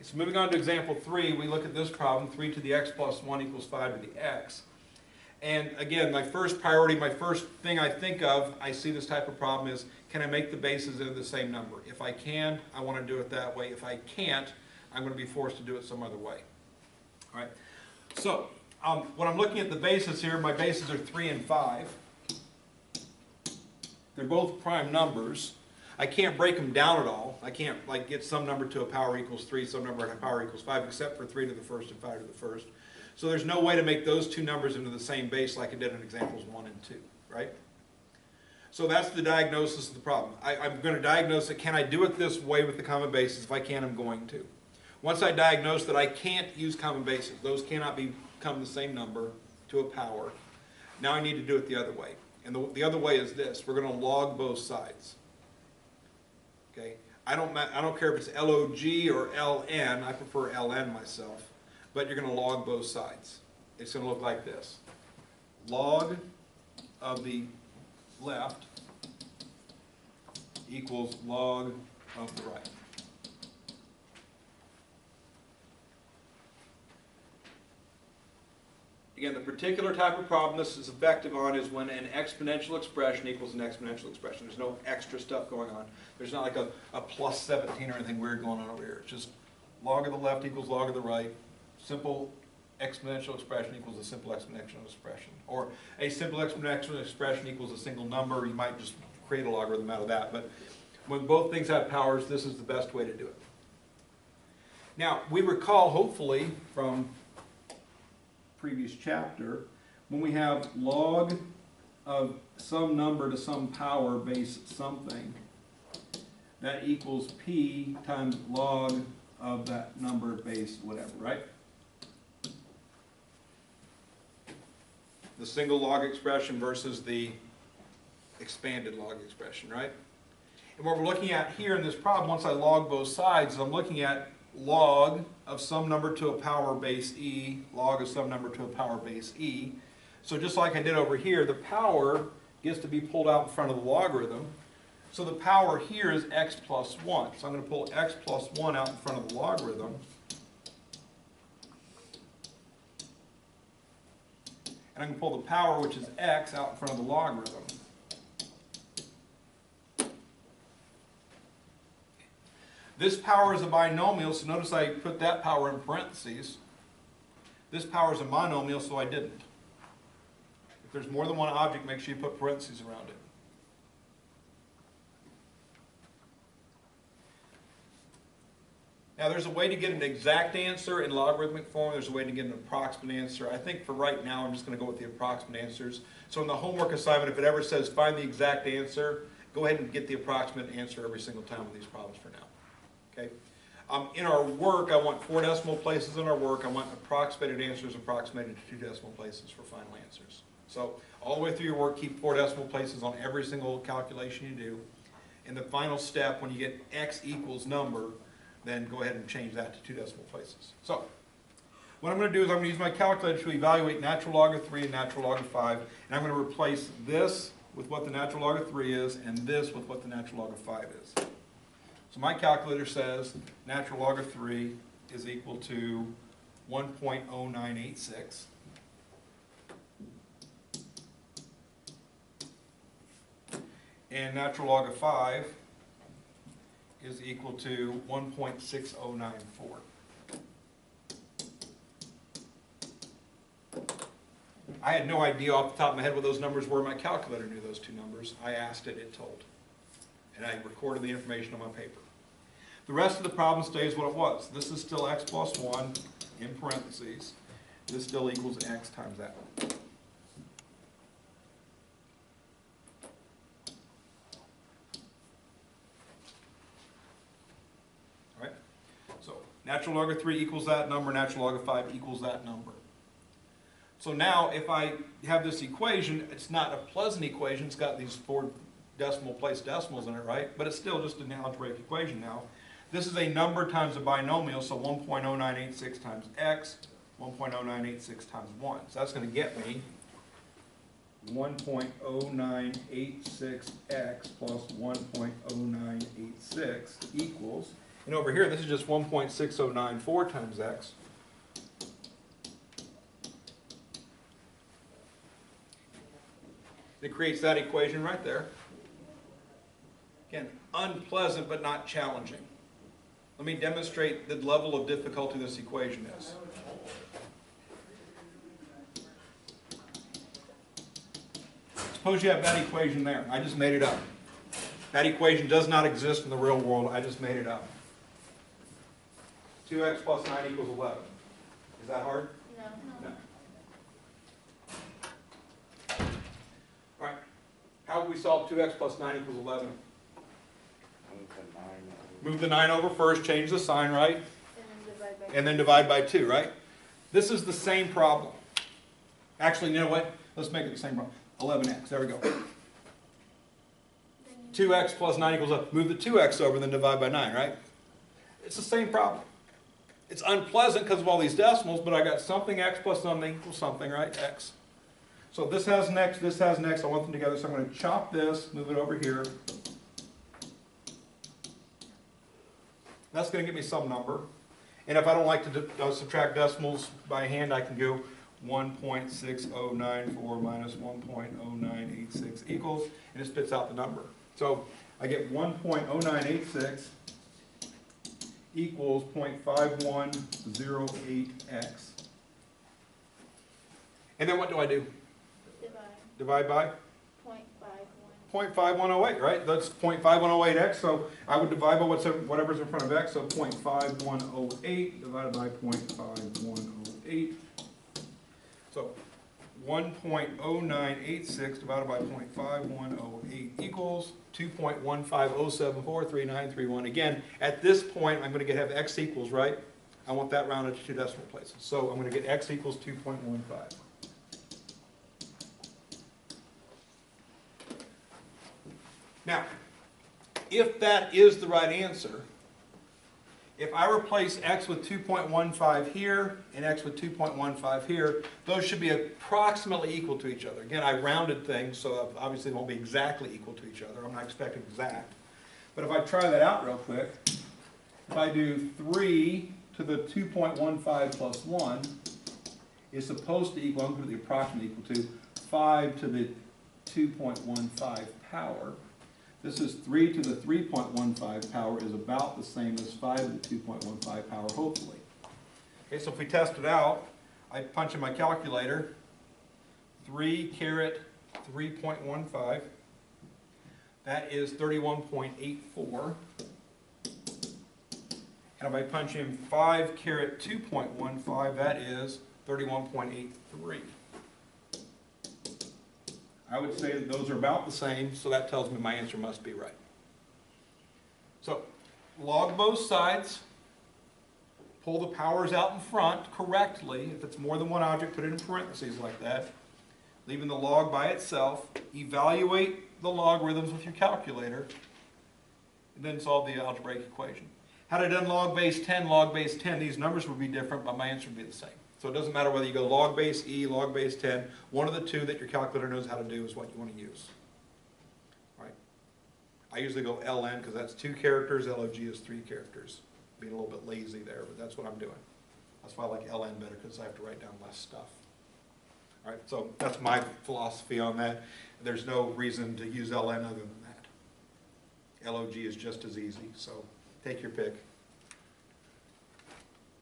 So moving on to example 3, we look at this problem, 3 to the x plus 1 equals 5 to the x. And again, my first priority, my first thing I think of, I see this type of problem is, can I make the bases into the same number? If I can, I want to do it that way. If I can't, I'm going to be forced to do it some other way. All right. So when I'm looking at the bases here, my bases are 3 and 5. They're both prime numbers. I can't break them down at all. I can't like get some number to a power equals 3, some number to a power equals 5, except for 3 to the first and 5 to the first. So there's no way to make those two numbers into the same base like I did in examples 1 and 2, right? So that's the diagnosis of the problem. I'm going to diagnose it. Can I do it this way with the common bases? If I can, I'm going to. Once I diagnose that I can't use common bases, those cannot become the same number to a power, now I need to do it the other way. And the other way is this. We're going to log both sides. Okay? I don't care if it's log or ln. I prefer ln myself. But you're going to log both sides. It's going to look like this. Log of the left equals log of the right. Again, the particular type of problem this is effective on is when an exponential expression equals an exponential expression. There's no extra stuff going on. There's not like a plus 17 or anything weird going on over here. It's just log of the left equals log of the right. Simple exponential expression equals a simple exponential expression. Or a simple exponential expression equals a single number. You might just create a logarithm out of that. But when both things have powers, this is the best way to do it. Now, we recall, hopefully, from previous chapter, when we have log of some number to some power base something, that equals p times log of that number base whatever, right? The single log expression versus the expanded log expression, right? And what we're looking at here in this problem, once I log both sides, I'm looking at log of some number to a power base e, log of some number to a power base e. So just like I did over here, the power gets to be pulled out in front of the logarithm. So the power here is x plus 1. So I'm going to pull x plus 1 out in front of the logarithm. And I can pull the power, which is x, out in front of the logarithm. This power is a binomial, so notice I put that power in parentheses. This power is a monomial, so I didn't. If there's more than one object, make sure you put parentheses around it. Now there's a way to get an exact answer in logarithmic form. There's a way to get an approximate answer. I think for right now I'm just going to go with the approximate answers. So in the homework assignment, if it ever says find the exact answer, go ahead and get the approximate answer every single time with these problems for now. Okay? In our work, I want 4 decimal places in our work. I want approximated answers approximated to 2 decimal places for final answers. So all the way through your work, keep 4 decimal places on every single calculation you do. In the final step, when you get x equals number, then go ahead and change that to 2 decimal places. So what I'm going to do is I'm going to use my calculator to evaluate natural log of 3 and natural log of 5. And I'm going to replace this with what the natural log of 3 is and this with what the natural log of 5 is. So my calculator says natural log of 3 is equal to 1.0986. And natural log of 5 is equal to 1.6094. I had no idea off the top of my head what those numbers were. My calculator knew those two numbers. I asked it, it told. And I recorded the information on my paper. The rest of the problem stays what it was. This is still x plus 1 in parentheses. This still equals x times that one. All right? So natural log of 3 equals that number. Natural log of 5 equals that number. So now if I have this equation, it's not a pleasant equation. It's got these 4 decimal place decimals in it, right? But it's still just an algebraic equation now. This is a number times a binomial, so 1.0986 times x, 1.0986 times 1. So that's going to get me 1.0986x plus 1.0986 equals, And over here, this is just 1.6094 times x. It creates that equation right there. Again, unpleasant but not challenging. Let me demonstrate the level of difficulty this equation is. Suppose you have that equation there. I just made it up. That equation does not exist in the real world. I just made it up. 2x plus 9 equals 11. Is that hard? No. All right. How would we solve 2x plus 9 equals 11? Move the 9 over first, change the sign, right? And then divide by 2, right? This is the same problem. Actually, you know what? Let's make it the same problem. 11x, there we go. 2x plus 9 equals 11. Move the 2x over and then divide by 9, right? It's the same problem. It's unpleasant because of all these decimals, but I got something x plus something equals something, right? X. So this has an x, this has an x. I want them together, so I'm going to chop this, move it over here. That's going to give me some number. And if I don't like to subtract decimals by hand, I can go 1.6094 minus 1.0986 equals, and it spits out the number. So I get 1.0986 equals 0.5108x. And then what do I do? Divide by? 0.5108, right? That's 0.5108x, so I would divide by whatever's in front of x, so 0.5108 divided by 0.5108. So 1.0986 divided by 0.5108 equals 2.150743931. Again, at this point, I'm going to have x equals, right? I want that rounded to 2 decimal places. So I'm going to get x equals 2.15. Now, if that is the right answer, if I replace x with 2.15 here and x with 2.15 here, those should be approximately equal to each other. Again, I rounded things, so obviously they won't be exactly equal to each other. I'm not expecting exact. But if I try that out real quick, if I do 3 to the 2.15 plus 1 is supposed to equal, I'm going to put the approximate equal to 5 to the 2.15 power. This is 3 to the 3.15 power is about the same as 5 to the 2.15 power, hopefully. Okay, so if we test it out, I punch in my calculator, 3 caret 3.15, that is 31.84. And if I punch in 5 caret 2.15, that is 31.83. I would say that those are about the same, so that tells me my answer must be right. So, log both sides, pull the powers out in front correctly. If it's more than one object, put it in parentheses like that. Leaving the log by itself. Evaluate the logarithms with your calculator, and then solve the algebraic equation. Had I done log base 10, log base 10, these numbers would be different, but my answer would be the same. So it doesn't matter whether you go log base E, log base 10, one of the two that your calculator knows how to do is what you want to use. Right? I usually go ln because that's 2 characters, log is 3 characters. Being a little bit lazy there, but that's what I'm doing. That's why I like ln better, because I have to write down less stuff. All right, so that's my philosophy on that. There's no reason to use ln other than that. Log is just as easy, so take your pick.